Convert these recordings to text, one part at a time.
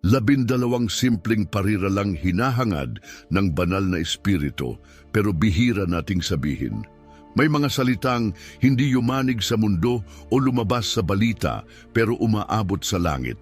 12 simpleng pariralang hinahangad ng banal na espiritu pero bihira nating sabihin. May mga salitang hindi yumanig sa mundo o lumabas sa balita pero umaabot sa langit.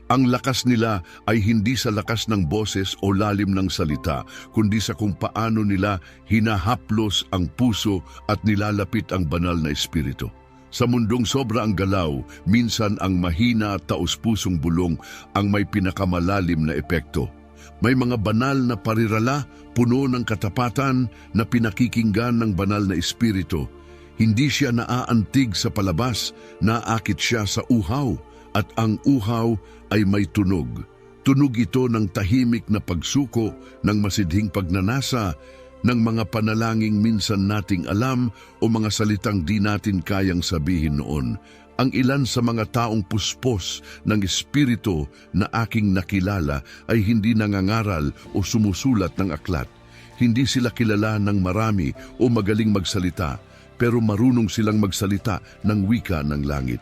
Ang lakas nila ay hindi sa lakas ng boses o lalim ng salita, kundi sa kung paano nila hinahaplos ang puso at nilalapit ang banal na espiritu. Sa mundong sobra ang galaw, minsan ang mahina at taus-pusong bulong ang may pinakamalalim na epekto. May mga banal na parirala, puno ng katapatan na pinakikinggan ng banal na espiritu. Hindi siya naaantig sa palabas, naakit siya sa uhaw, at ang uhaw ay may tunog. Tunog ito ng tahimik na pagsuko, ng masidhing pagnanasa, ng mga panalangin minsan nating alam o mga salitang di natin kayang sabihin noon. Ang ilan sa mga taong puspos ng espiritu na aking nakilala ay hindi nangangaral o sumusulat ng aklat. Hindi sila kilala ng marami o magaling magsalita, pero marunong silang magsalita ng wika ng langit.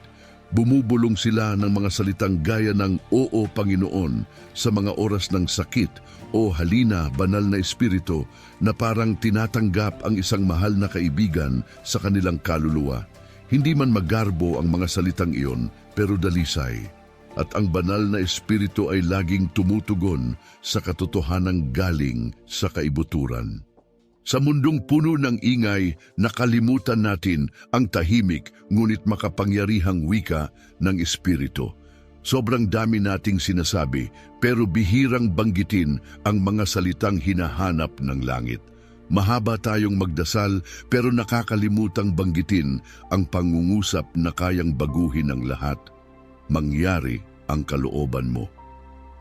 Bumubulong sila ng mga salitang gaya ng "Oo, Panginoon" sa mga oras ng sakit o "Halina, Banal na Espiritu" na parang tinatanggap ang isang mahal na kaibigan sa kanilang kaluluwa. Hindi man magarbo ang mga salitang iyon, pero dalisay. At ang banal na espiritu ay laging tumutugon sa katotohanang galing sa kaibuturan. Sa mundong puno ng ingay, nakalimutan natin ang tahimik ngunit makapangyarihang wika ng espiritu. Sobrang dami nating sinasabi, pero bihirang banggitin ang mga salitang hinahanap ng langit. Mahaba tayong magdasal pero nakakalimutang banggitin ang pangungusap na kayang baguhin ang lahat. Mangyari ang kalooban mo.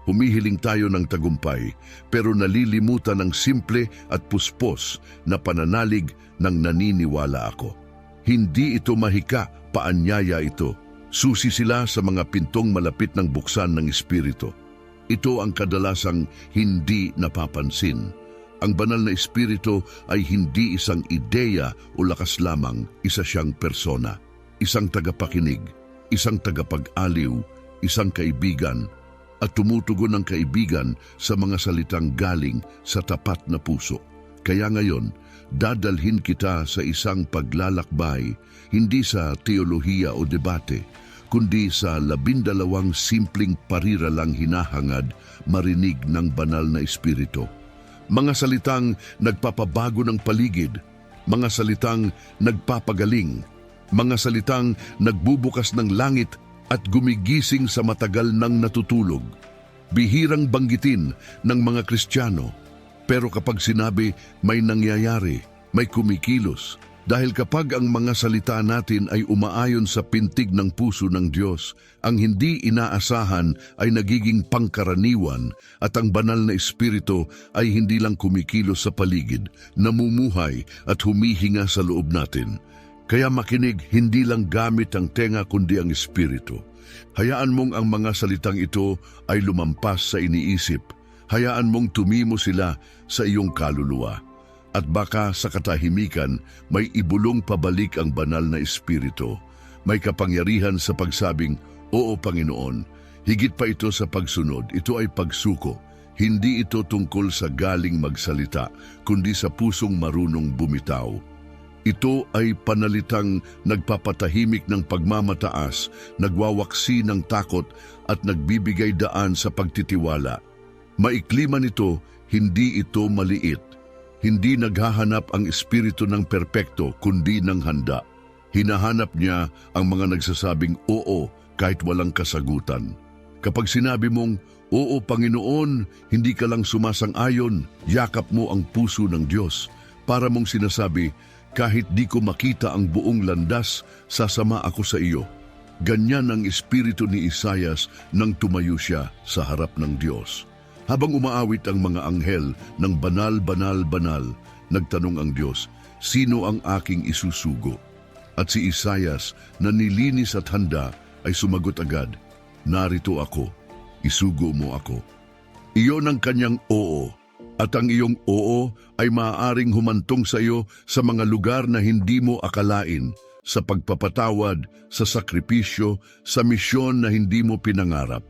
Humihiling tayo ng tagumpay pero nalilimutan ang simple at puspos na pananalig ng naniniwala ako. Hindi ito mahika, paanyaya ito. Susi sila sa mga pintong malapit ng buksan ng espiritu. Ito ang kadalasang hindi napapansin. Ang banal na espiritu ay hindi isang ideya o lakas lamang, isa siyang persona, isang tagapakinig, isang tagapag-aliw, isang kaibigan, at tumutugon ng kaibigan sa mga salitang galing sa tapat na puso. Kaya ngayon, dadalhin kita sa isang paglalakbay, hindi sa teolohiya o debate, kundi sa 12 simpleng pariralang hinahangad marinig ng banal na espiritu. Mga salitang nagpapabago ng paligid, mga salitang nagpapagaling, mga salitang nagbubukas ng langit at gumigising sa matagal nang natutulog. Bihirang banggitin ng mga Kristiyano, pero kapag sinabi may nangyayari, may kumikilos. Dahil kapag ang mga salita natin ay umaayon sa pintig ng puso ng Diyos, ang hindi inaasahan ay nagiging pangkaraniwan at ang banal na espiritu ay hindi lang kumikilos sa paligid, namumuhay at humihinga sa loob natin. Kaya makinig, hindi lang gamit ang tenga kundi ang espiritu. Hayaan mong ang mga salitang ito ay lumampas sa iniisip. Hayaan mong tumimo sila sa iyong kaluluwa. At baka sa katahimikan may ibulong pabalik ang banal na espiritu. May kapangyarihan sa pagsabing, "Oo, Panginoon." Higit pa ito sa pagsunod, ito ay pagsuko. Hindi ito tungkol sa galing magsalita, kundi sa pusong marunong bumitaw. Ito ay panalitang nagpapatahimik ng pagmamataas, nagwawaksi ng takot at nagbibigay daan sa pagtitiwala. Maikli man ito, hindi ito maliit. Hindi naghahanap ang espiritu ng perpekto kundi ng handa. Hinahanap niya ang mga nagsasabing oo kahit walang kasagutan. Kapag sinabi mong, "Oo, Panginoon," hindi ka lang sumasang-ayon, yakap mo ang puso ng Diyos. Para mong sinasabi, "Kahit di ko makita ang buong landas, sasama ako sa iyo." Ganyan ang espiritu ni Isaias nang tumayo siya sa harap ng Diyos. Habang umaawit ang mga anghel ng "Banal, Banal, Banal," nagtanong ang Diyos, "Sino ang aking isusugo?" At si Isaias, na nilinis at handa, ay sumagot agad, "Narito ako, isugo mo ako." Iyon ang kanyang oo, at ang iyong oo ay maaaring humantong sa iyo sa mga lugar na hindi mo akalain, sa pagpapatawad, sa sakripisyo, sa misyon na hindi mo pinangarap.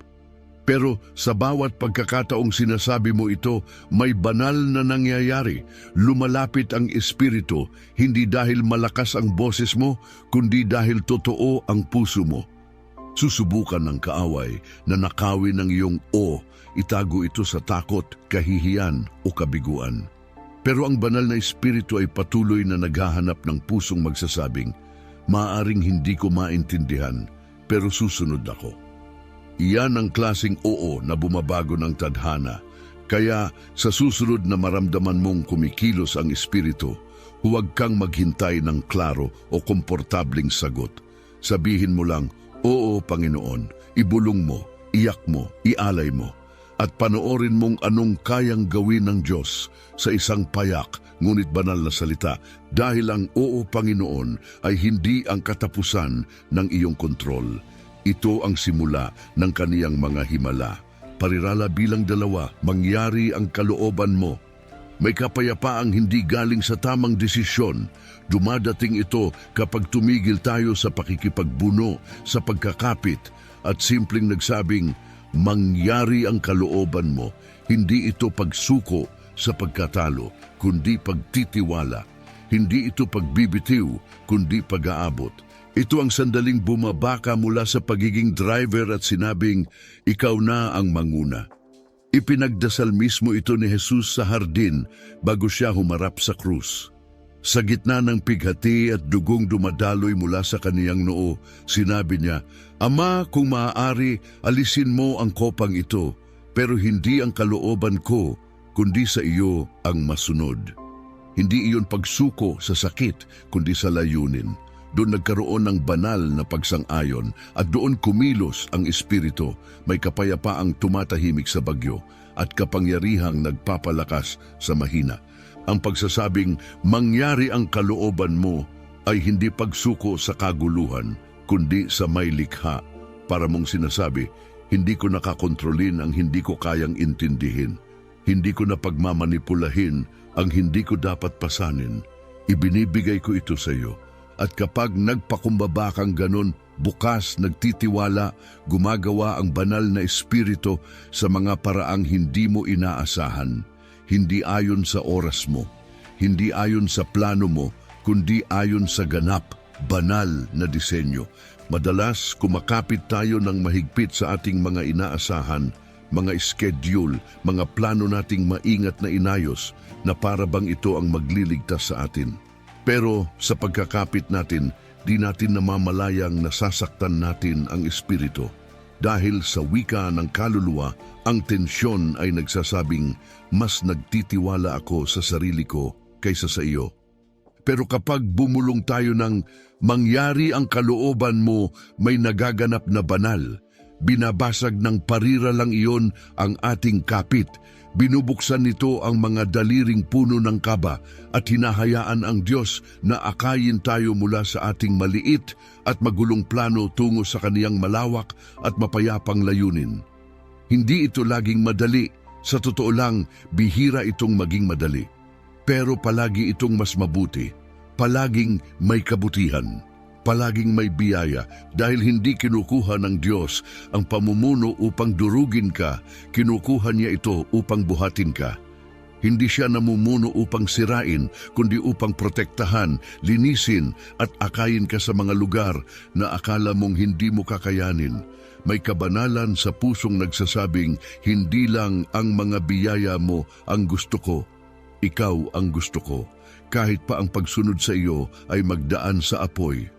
Pero sa bawat pagkakataong sinasabi mo ito, may banal na nangyayari. Lumalapit ang Espiritu, hindi dahil malakas ang boses mo, kundi dahil totoo ang puso mo. Susubukan ng kaaway na nakawin ng iyong itago ito sa takot, kahihiyan o kabiguan. Pero ang banal na Espiritu ay patuloy na naghahanap ng pusong magsasabing, "Maaring hindi ko maintindihan, pero susunod ako." Iyan ang klaseng na bumabago ng tadhana. Kaya sa susunod na maramdaman mong kumikilos ang Espiritu, huwag kang maghintay ng klaro o komportabling sagot. Sabihin mo lang, "Oo, Panginoon," ibulong mo, iyak mo, ialay mo, at panoorin mong anong kayang gawin ng Diyos sa isang payak ngunit banal na salita, dahil ang "Oo, Panginoon" ay hindi ang katapusan ng iyong kontrol. Ito ang simula ng kaniyang mga himala. Parirala bilang 2, mangyari ang kalooban mo. May kapayapaang hindi galing sa tamang desisyon. Dumadating ito kapag tumigil tayo sa pakikipagbuno, sa pagkakapit, at simpleng nagsabing, "Mangyari ang kalooban mo." Hindi ito pagsuko sa pagkatalo, kundi pagtitiwala. Hindi ito pagbibitiw, kundi pag-aabot. Ito ang sandaling bumaba ka mula sa pagiging driver at sinabing, "Ikaw na ang manguna." Ipinagdasal mismo ito ni Jesus sa hardin bago siya humarap sa krus. Sa gitna ng pighati at dugong dumadaloy mula sa kaniyang noo, sinabi niya, "Ama, kung maaari, alisin mo ang kopang ito, pero hindi ang kalooban ko, kundi sa iyo ang masunod." Hindi iyon pagsuko sa sakit, kundi sa layunin. Doon nagkaroon ng banal na pagsang-ayon at doon kumilos ang Espiritu, may kapayapaang tumatahimik sa bagyo at kapangyarihang nagpapalakas sa mahina. Ang pagsasabing, "Mangyari ang kalooban mo" ay hindi pagsuko sa kaguluhan, kundi sa may likha. Para mong sinasabi, "Hindi ko nakakontrolin ang hindi ko kayang intindihin. Hindi ko na pagmamanipulahin ang hindi ko dapat pasanin. Ibinibigay ko ito sa iyo." At kapag nagpakumbaba kang ganon, bukas, nagtitiwala, gumagawa ang banal na Espiritu sa mga paraang hindi mo inaasahan. Hindi ayon sa oras mo, hindi ayon sa plano mo, kundi ayon sa ganap, banal na disenyo. Madalas kumakapit tayo ng mahigpit sa ating mga inaasahan, mga schedule, mga plano nating maingat na inayos na para bang ito ang magliligtas sa atin. Pero sa pagkakapit natin, di natin namamalayang nasasaktan natin ang Espiritu. Dahil sa wika ng kaluluwa, ang tensyon ay nagsasabing, "Mas nagtitiwala ako sa sarili ko kaysa sa iyo." Pero kapag bumulong tayo ng, "Mangyari ang kalooban mo," may nagaganap na banal. Binabasag ng parira lang iyon ang ating kapit. Binubuksan nito ang mga daliring puno ng kaba at hinahayaan ang Diyos na akayin tayo mula sa ating maliit at magulong plano tungo sa kaniyang malawak at mapayapang layunin. Hindi ito laging madali. Sa totoo lang, bihira itong maging madali. Pero palagi itong mas mabuti. Palaging may kabutihan. Palaging may biyaya dahil hindi kinukuha ng Diyos ang pamumuno upang durugin ka, kinukuha niya ito upang buhatin ka. Hindi siya namumuno upang sirain, kundi upang protektahan, linisin at akayin ka sa mga lugar na akala mong hindi mo kakayanin. May kabanalan sa pusong nagsasabing, "Hindi lang ang mga biyaya mo ang gusto ko, ikaw ang gusto ko." Kahit pa ang pagsunod sa iyo ay magdaan sa apoy.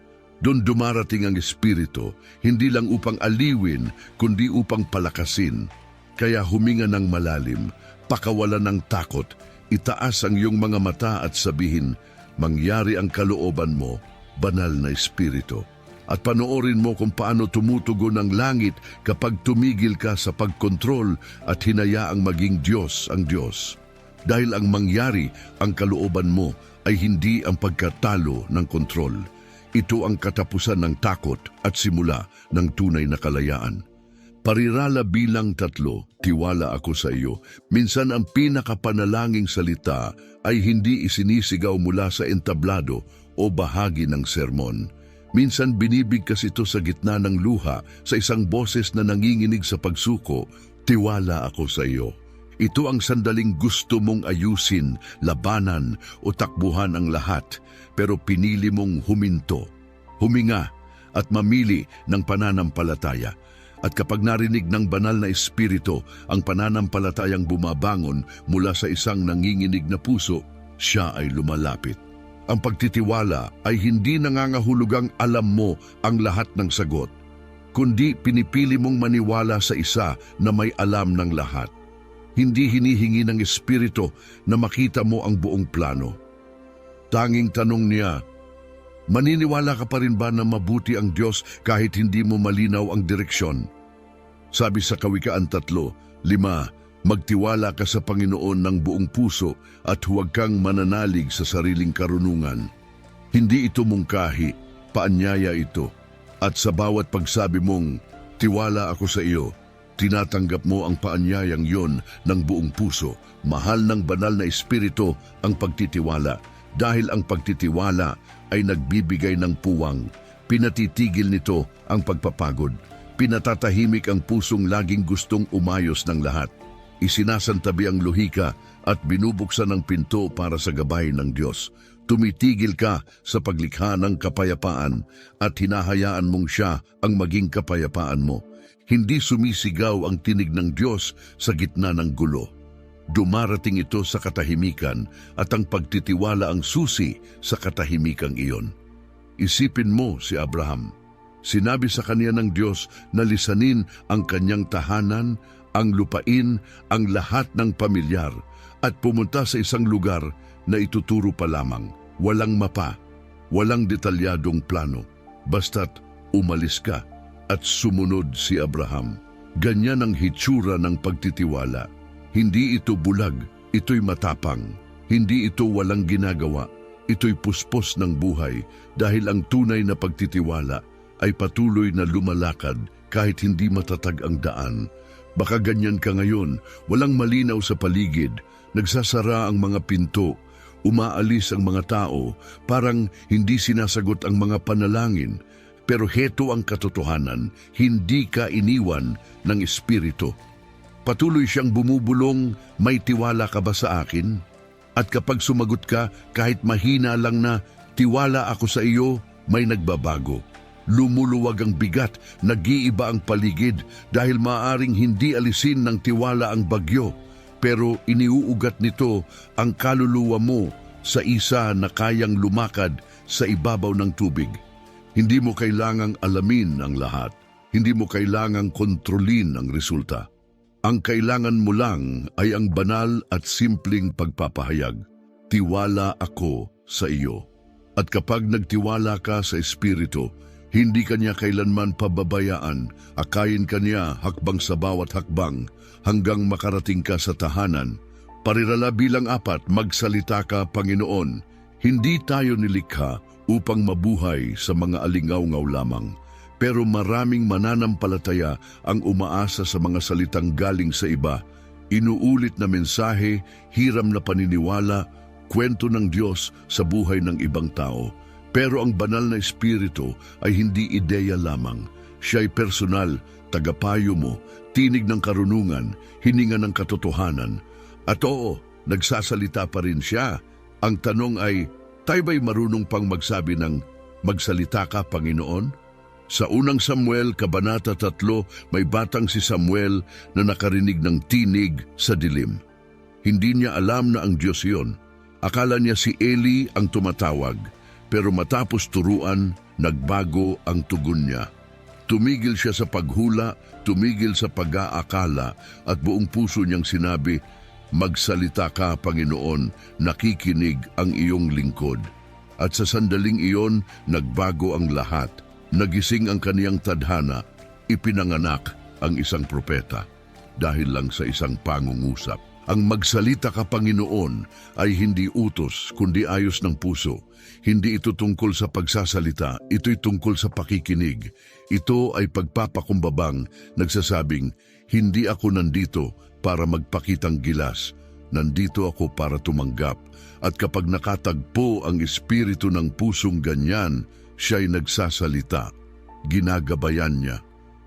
Doon dumarating ang Espiritu, hindi lang upang aliwin, kundi upang palakasin. Kaya huminga ng malalim, pakawalan ng takot, itaas ang iyong mga mata at sabihin, "Mangyari ang kalooban mo, banal na Espiritu." At panoorin mo kung paano tumutugon ang langit kapag tumigil ka sa pagkontrol at hinayaang maging Diyos ang Diyos. Dahil ang mangyari ang kalooban mo ay hindi ang pagkatalo ng kontrol. Ito ang katapusan ng takot at simula ng tunay na kalayaan. Parirala bilang 3, tiwala ako sa iyo. Minsan ang pinakapanalangin salita ay hindi isinisigaw mula sa entablado o bahagi ng sermon. Minsan binibigkas ito sa gitna ng luha sa isang boses na nanginginig sa pagsuko, tiwala ako sa iyo. Ito ang sandaling gusto mong ayusin, labanan o takbuhan ang lahat, pero pinili mong huminto, huminga at mamili ng pananampalataya. At kapag narinig ng banal na espiritu ang pananampalatayang bumabangon mula sa isang nanginginig na puso, siya ay lumalapit. Ang pagtitiwala ay hindi nangangahulugang alam mo ang lahat ng sagot, kundi pinipili mong maniwala sa isa na may alam ng lahat. Hindi hinihingi ng espiritu na makita mo ang buong plano. Tanging tanong niya, maniniwala ka pa rin ba na mabuti ang Diyos kahit hindi mo malinaw ang direksyon? Sabi sa Kawikaan 3:5, magtiwala ka sa Panginoon ng buong puso at huwag kang mananalig sa sariling karunungan. Hindi ito mungkahi, paanyaya ito. At sa bawat pagsabi mong, tiwala ako sa iyo, tinatanggap mo ang paanyayang yon ng buong puso. Mahal ng banal na espiritu ang pagtitiwala dahil ang pagtitiwala ay nagbibigay ng puwang. Pinatitigil nito ang pagpapagod. Pinatatahimik ang pusong laging gustong umayos ng lahat. Isinasantabi ang lohika at binubuksan ang pinto para sa gabay ng Diyos. Tumitigil ka sa paglikha ng kapayapaan at hinahayaan mong siya ang maging kapayapaan mo. Hindi sumisigaw ang tinig ng Diyos sa gitna ng gulo. Dumarating ito sa katahimikan at ang pagtitiwala ang susi sa katahimikang iyon. Isipin mo si Abraham. Sinabi sa kanya ng Diyos na lisanin ang kanyang tahanan, ang lupain, ang lahat ng pamilyar at pumunta sa isang lugar na ituturo pa lamang. Walang mapa, walang detalyadong plano. Basta't umalis ka at sumunod si Abraham. Ganyan ang hitsura ng pagtitiwala. Hindi ito bulag, ito'y matapang. Hindi ito walang ginagawa, ito'y puspos ng buhay dahil ang tunay na pagtitiwala ay patuloy na lumalakad kahit hindi matatag ang daan. Baka ganyan ka ngayon, walang malinaw sa paligid, nagsasara ang mga pinto, umaalis ang mga tao, parang hindi sinasagot ang mga panalangin. Pero heto ang katotohanan, hindi ka iniwan ng Espiritu. Patuloy siyang bumubulong, may tiwala ka ba sa akin? At kapag sumagot ka, kahit mahina lang na, tiwala ako sa iyo, may nagbabago. Lumuluwag ang bigat, nag-iiba ang paligid dahil maaring hindi alisin ng tiwala ang bagyo, pero iniuugat nito ang kaluluwa mo sa isa na kayang lumakad sa ibabaw ng tubig. Hindi mo kailangang alamin ang lahat. Hindi mo kailangang kontrolin ang resulta. Ang kailangan mo lang ay ang banal at simpleng pagpapahayag. Tiwala ako sa iyo. At kapag nagtiwala ka sa Espiritu, hindi kanya kailanman pababayaan. Akayin kanya hakbang sa bawat hakbang hanggang makarating ka sa tahanan. Parirala bilang 4, magsalita ka, Panginoon. Hindi tayo nilikha upang mabuhay sa mga alingaw-ngaw lamang. Pero maraming mananampalataya ang umaasa sa mga salitang galing sa iba. Inuulit na mensahe, hiram na paniniwala, kwento ng Diyos sa buhay ng ibang tao. Pero ang banal na espiritu ay hindi ideya lamang. Siya ay personal, tagapayo mo, tinig ng karunungan, hininga ng katotohanan. At oo, nagsasalita pa rin siya. Ang tanong ay, tayo ba'y marunong pang magsabi ng, magsalita ka, Panginoon? Sa unang Samuel, Kabanata 3, may batang si Samuel na nakarinig ng tinig sa dilim. Hindi niya alam na ang Diyos iyon. Akala niya si Eli ang tumatawag, pero matapos turuan, nagbago ang tugon niya. Tumigil siya sa paghula, tumigil sa pag-aakala, at buong puso niyang sinabi, magsalita ka, Panginoon, nakikinig ang iyong lingkod. At sa sandaling iyon, nagbago ang lahat. Nagising ang kaniyang tadhana, ipinanganak ang isang propeta dahil lang sa isang pangungusap. Ang magsalita ka, Panginoon, ay hindi utos kundi ayos ng puso. Hindi ito tungkol sa pagsasalita, ito'y tungkol sa pakikinig. Ito ay pagpapakumbabang, nagsasabing, hindi ako nandito para magpakitang gilas. Nandito ako para tumanggap. At kapag nakatagpo ang espiritu ng pusong ganyan, siya'y nagsasalita, ginagabayan niya.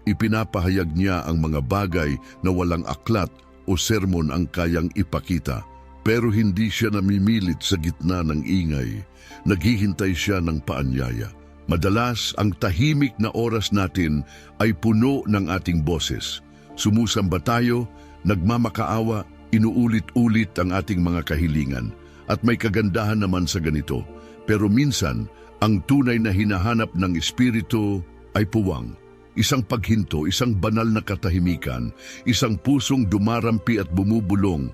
Ipinapahayag niya ang mga bagay na walang aklat o sermon ang kayang ipakita. Pero hindi siya namimilit sa gitna ng ingay. Naghihintay siya ng paanyaya. Madalas, ang tahimik na oras natin ay puno ng ating boses. Sumusamba tayo, nagmamakaawa, inuulit-ulit ang ating mga kahilingan. At may kagandahan naman sa ganito. Pero minsan, ang tunay na hinahanap ng Espiritu ay puwang. Isang paghinto, isang banal na katahimikan, isang pusong dumarampi at bumubulong.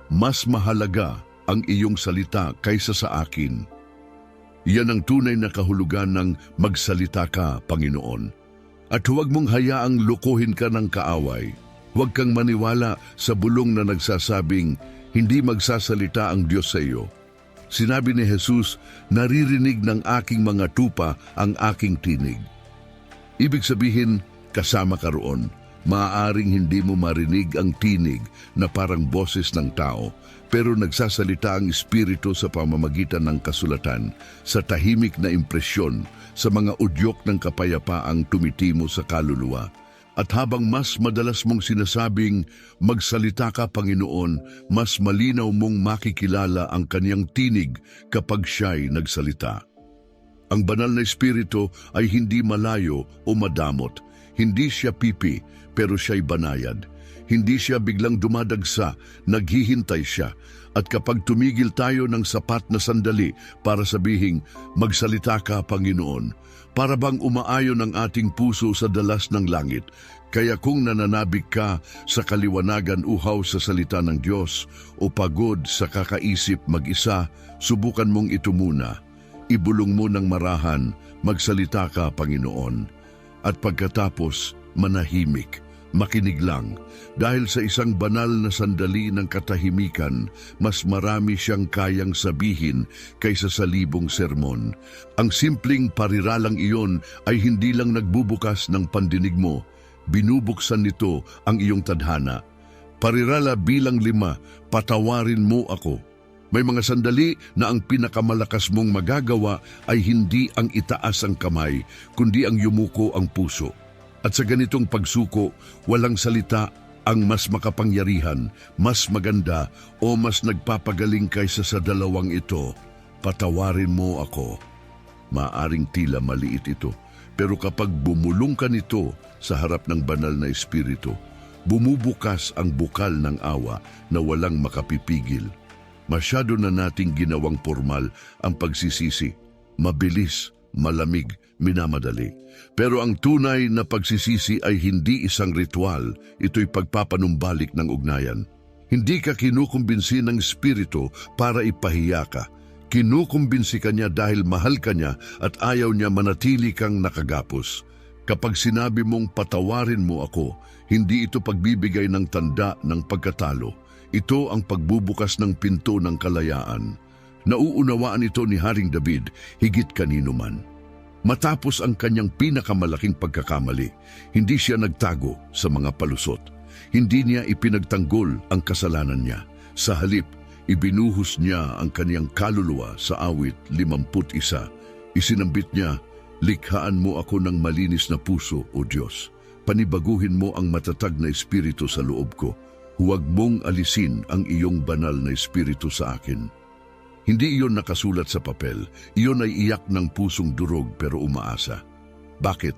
Mas mahalaga ang iyong salita kaysa sa akin. Yan ang tunay na kahulugan ng magsalita ka, Panginoon. At huwag mong hayaang lukuhin ka ng kaaway. Huwag kang maniwala sa bulong na nagsasabing, hindi magsasalita ang Diyos sa iyo. Sinabi ni Jesus, naririnig ng aking mga tupa ang aking tinig. Ibig sabihin, kasama ka roon. Maaaring hindi mo marinig ang tinig na parang boses ng tao, pero nagsasalita ang Espiritu sa pamamagitan ng kasulatan, sa tahimik na impresyon, sa mga udyok ng kapayapaang tumitimo sa kaluluwa. At habang mas madalas mong sinasabing, magsalita ka Panginoon, mas malinaw mong makikilala ang kaniyang tinig kapag siya'y nagsalita. Ang banal na Espiritu ay hindi malayo o madamot. Hindi siya pipi, pero siya'y banayad. Hindi siya biglang dumadagsa, naghihintay siya. At kapag tumigil tayo ng sapat na sandali para sabihing, magsalita ka Panginoon, para bang umaayon ang ating puso sa dalas ng langit. Kaya kung nananabik ka sa kaliwanagan uhaw sa salita ng Diyos o pagod sa kakaisip mag-isa, subukan mong ito muna. Ibulong mo ng marahan, magsalita ka Panginoon. At pagkatapos, manahimik, makinig lang. Dahil sa isang banal na sandali ng katahimikan, mas marami siyang kayang sabihin kaysa sa libong sermon. Ang simpleng pariralang iyon ay hindi lang nagbubukas ng pandinig mo, binubuksan nito ang iyong tadhana. Parirala bilang 5, patawarin mo ako. May mga sandali na ang pinakamalakas mong magagawa ay hindi ang itaas ang kamay, kundi ang yumuko ang puso. At sa ganitong pagsuko, walang salita ang mas makapangyarihan, mas maganda o mas nagpapagaling kaysa sa dalawang ito. Patawarin mo ako. Maaring tila maliit ito, pero kapag bumulong ka nito sa harap ng banal na Espiritu, bumubukas ang bukal ng awa na walang makapipigil. Masyado na nating ginawang formal ang pagsisisi, mabilis, malamig, minamadali. Pero ang tunay na pagsisisi ay hindi isang ritual, ito'y pagpapanumbalik ng ugnayan. Hindi ka kinukumbinsi ng Espiritu para ipahiya ka. Kinukumbinsi ka niya dahil mahal ka niya at ayaw niya manatili kang nakagapos. Kapag sinabi mong patawarin mo ako, hindi ito pagbibigay ng tanda ng pagkatalo. Ito ang pagbubukas ng pinto ng kalayaan. Nauunawaan ito ni Haring David higit kanino man. Matapos ang kanyang pinakamalaking pagkakamali, hindi siya nagtago sa mga palusot. Hindi niya ipinagtanggol ang kasalanan niya. Sa halip, ibinuhos niya ang kaniyang kaluluwa sa awit 51. Isinambit niya, likhaan mo ako ng malinis na puso, O Diyos. Panibaguhin mo ang matatag na espiritu sa loob ko. Huwag mong alisin ang iyong banal na espiritu sa akin. Hindi iyon nakasulat sa papel, iyon ay iyak ng pusong durog pero umaasa. Bakit?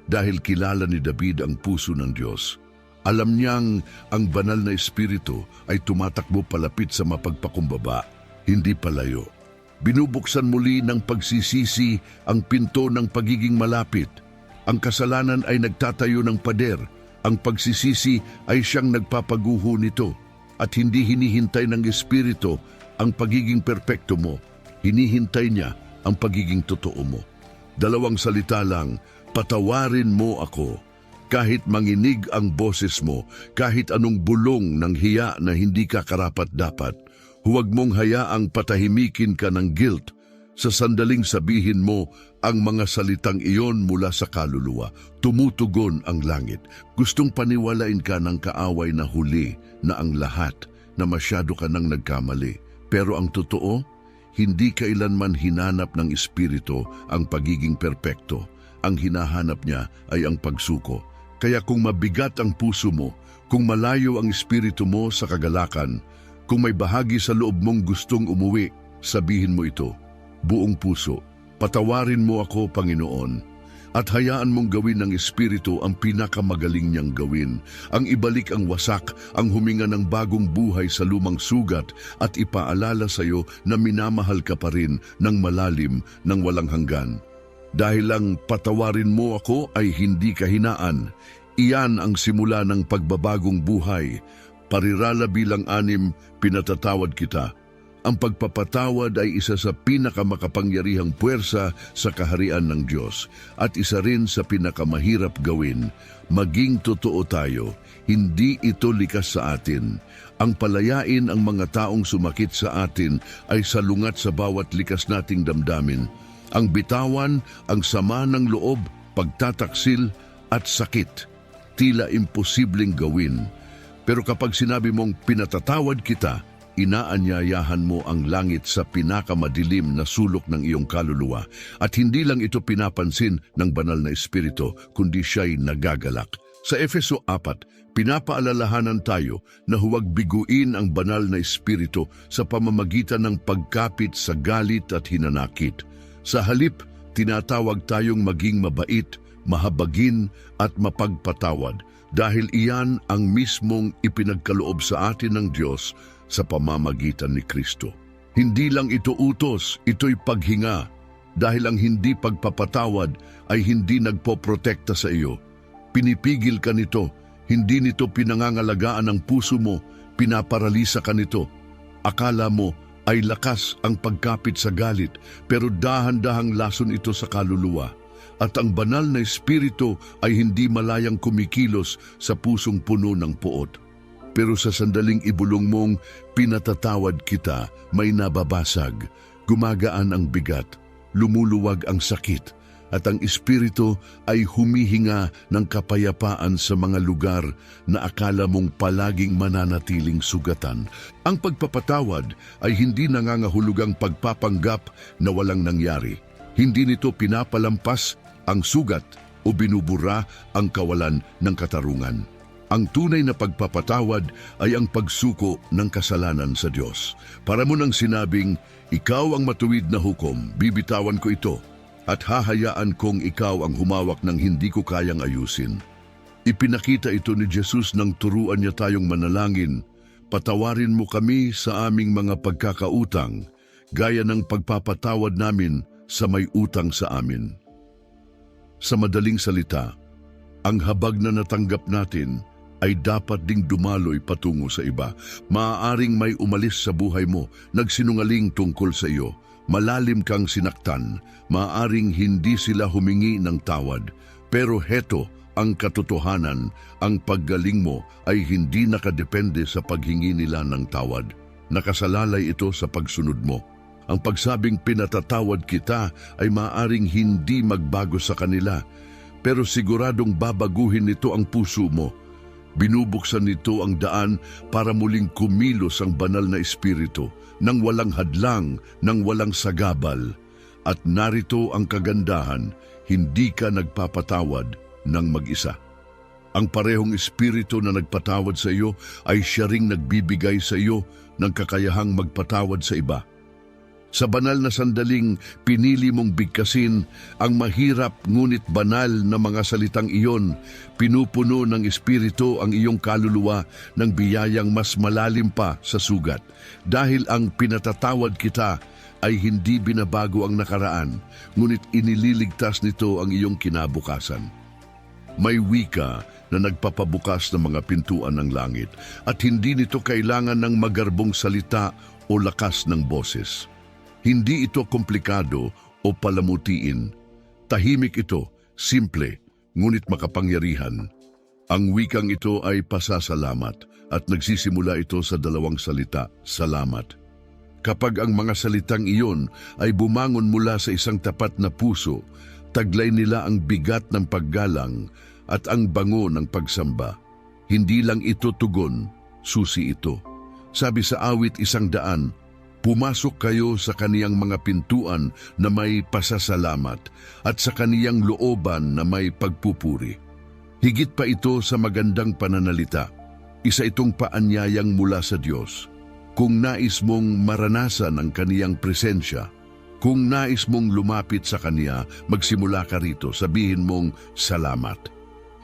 Dahil kilala ni David ang puso ng Diyos. Alam niyang ang banal na espiritu ay tumatakbo palapit sa mapagpakumbaba, hindi palayo. Binubuksan muli ng pagsisisi ang pinto ng pagiging malapit. Ang kasalanan ay nagtatayo ng pader. Ang pagsisisi ay siyang nagpapaguho nito at hindi hinihintay ng Espiritu ang pagiging perpekto mo. Hinihintay niya ang pagiging totoo mo. 2 salita lang, patawarin mo ako. Kahit manginig ang boses mo, kahit anong bulong ng hiya na hindi ka karapat-dapat, huwag mong hayaang patahimikin ka ng guilt. Sa sandaling sabihin mo ang mga salitang iyon mula sa kaluluwa, tumutugon ang langit. Gustong paniwalain ka ng kaaway na huli na ang lahat na masyado ka nang nagkamali. Pero ang totoo, hindi kailanman hinanap ng Espiritu ang pagiging perpekto. Ang hinahanap niya ay ang pagsuko. Kaya kung mabigat ang puso mo, kung malayo ang Espiritu mo sa kagalakan, kung may bahagi sa loob mong gustong umuwi, sabihin mo ito, buong puso, patawarin mo ako, Panginoon. At hayaan mong gawin ng Espiritu ang pinakamagaling niyang gawin, ang ibalik ang wasak, ang huminga ng bagong buhay sa lumang sugat at ipaalala sa iyo na minamahal ka pa rin ng malalim ng walang hanggan. Dahil ang patawarin mo ako ay hindi kahinaan, iyan ang simula ng pagbabagong buhay. Parirala bilang 6, pinatatawad kita. Ang pagpapatawad ay isa sa pinakamakapangyarihang puwersa sa kaharian ng Diyos at isa rin sa pinakamahirap gawin. Maging totoo tayo, hindi ito likas sa atin. Ang palayain ang mga taong sumakit sa atin ay salungat sa bawat likas nating damdamin. Ang bitawan, ang sama ng loob, pagtataksil at sakit, tila imposibleng gawin. Pero kapag sinabi mong pinatatawad kita, inaanyayahan mo ang langit sa pinakamadilim na sulok ng iyong kaluluwa at hindi lang ito pinapansin ng banal na Espiritu, kundi siya'y nagagalak. Sa Efeso 4, pinapaalalahanan tayo na huwag biguin ang banal na Espiritu sa pamamagitan ng pagkapit sa galit at hinanakit. Sa halip, tinatawag tayong maging mabait, mahabagin at mapagpatawad dahil iyan ang mismong ipinagkaloob sa atin ng Diyos sa pamamagitan ni Kristo. Hindi lang ito utos, ito'y paghinga, dahil ang hindi pagpapatawad ay hindi nagpoprotekta sa iyo. Pinipigil ka nito, hindi nito pinangangalagaan ang puso mo, pinaparalisa ka nito. Akala mo ay lakas ang pagkapit sa galit, pero dahan-dahang lason ito sa kaluluwa. At ang banal na Espiritu ay hindi malayang kumikilos sa pusong puno ng poot. Pero sa sandaling ibulong mong pinatatawad kita, may nababasag, gumagaan ang bigat, lumuluwag ang sakit, at ang Espiritu ay humihinga ng kapayapaan sa mga lugar na akala mong palaging mananatiling sugatan. Ang pagpapatawad ay hindi nangangahulugang pagpapanggap na walang nangyari. Hindi nito pinapalampas ang sugat o binubura ang kawalan ng katarungan. Ang tunay na pagpapatawad ay ang pagsuko ng kasalanan sa Diyos. Para mo nang sinabing, ikaw ang matuwid na hukom, bibitawan ko ito, at hahayaan kong ikaw ang humawak ng hindi ko kayang ayusin. Ipinakita ito ni Jesus nang turuan niya tayong manalangin, patawarin mo kami sa aming mga pagkakautang, gaya ng pagpapatawad namin sa may utang sa amin. Sa madaling salita, ang habag na natanggap natin ay dapat ding dumaloy patungo sa iba. Maaaring may umalis sa buhay mo, nagsinungaling tungkol sa iyo, malalim kang sinaktan, maaaring hindi sila humingi ng tawad. Pero heto ang katotohanan, ang paggaling mo ay hindi nakadepende sa paghingi nila ng tawad. Nakasalalay ito sa pagsunod mo. Ang pagsabing pinatatawad kita ay maaaring hindi magbago sa kanila, pero siguradong babaguhin nito ang puso mo. Binubuksan nito ang daan para muling kumilos ang banal na Espiritu nang walang hadlang, nang walang sagabal. At narito ang kagandahan, hindi ka nagpapatawad ng mag-isa. Ang parehong Espiritu na nagpatawad sa iyo ay siya ring nagbibigay sa iyo ng kakayahang magpatawad sa iba. Sa banal na sandaling pinili mong bigkasin ang mahirap ngunit banal na mga salitang iyon, pinupuno ng Espiritu ang iyong kaluluwa ng biyayang mas malalim pa sa sugat. Dahil ang pinatatawad kita ay hindi binabago ang nakaraan, ngunit inililigtas nito ang iyong kinabukasan. May wika na nagpapabukas ng mga pintuan ng langit at hindi nito kailangan ng magarbong salita o lakas ng boses. Hindi ito komplikado o palamutiin. Tahimik ito, simple, ngunit makapangyarihan. Ang wikang ito ay pasasalamat at nagsisimula ito sa 2 salita, salamat. Kapag ang mga salitang iyon ay bumangon mula sa isang tapat na puso, taglay nila ang bigat ng paggalang at ang bango ng pagsamba. Hindi lang ito tugon, susi ito. Sabi sa awit 100, Pumasok kayo sa kaniyang mga pintuan na may pasasalamat at sa kaniyang looban na may pagpupuri. Higit pa ito sa magandang pananalita. Isa itong paanyayang mula sa Diyos. Kung nais mong maranasan ang kaniyang presensya, kung nais mong lumapit sa Kaniya, magsimula ka rito, sabihin mong salamat.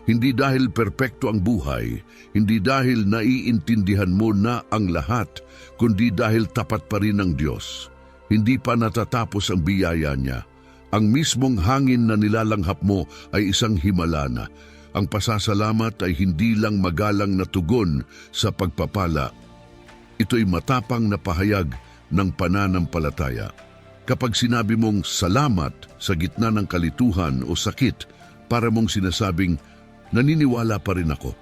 Hindi dahil perpekto ang buhay, hindi dahil naiintindihan mo na ang lahat, kundi dahil tapat pa rin ang Diyos. Hindi pa natatapos ang biyaya niya. Ang mismong hangin na nilalanghap mo ay isang himala na. Ang pasasalamat ay hindi lang magalang na tugon sa pagpapala. Ito'y matapang na pahayag ng pananampalataya. Kapag sinabi mong salamat sa gitna ng kalituhan o sakit, para mong sinasabing, naniniwala pa rin ako.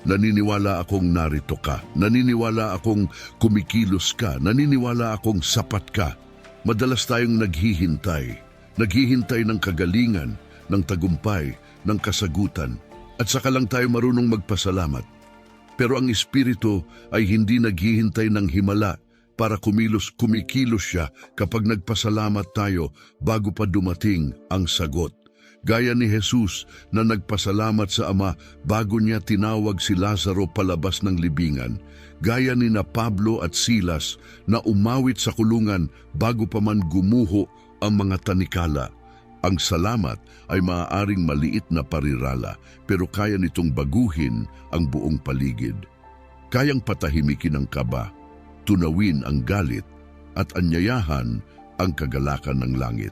Naniniwala akong narito ka. Naniniwala akong kumikilos ka. Naniniwala akong sapat ka. Madalas tayong naghihintay. Naghihintay ng kagalingan, ng tagumpay, ng kasagutan. At saka lang tayo marunong magpasalamat. Pero ang Espiritu ay hindi naghihintay ng himala para kumikilos siya kapag nagpasalamat tayo bago pa dumating ang sagot. Gaya ni Jesus na nagpasalamat sa Ama bago niya tinawag si Lazaro palabas ng libingan. Gaya ni na Pablo at Silas na umawit sa kulungan bago pa man gumuho ang mga tanikala. Ang salamat ay maaaring maliit na parirala, pero kaya nitong baguhin ang buong paligid. Kayang patahimikin ang kaba, tunawin ang galit, at anyayahan ang kagalakan ng langit.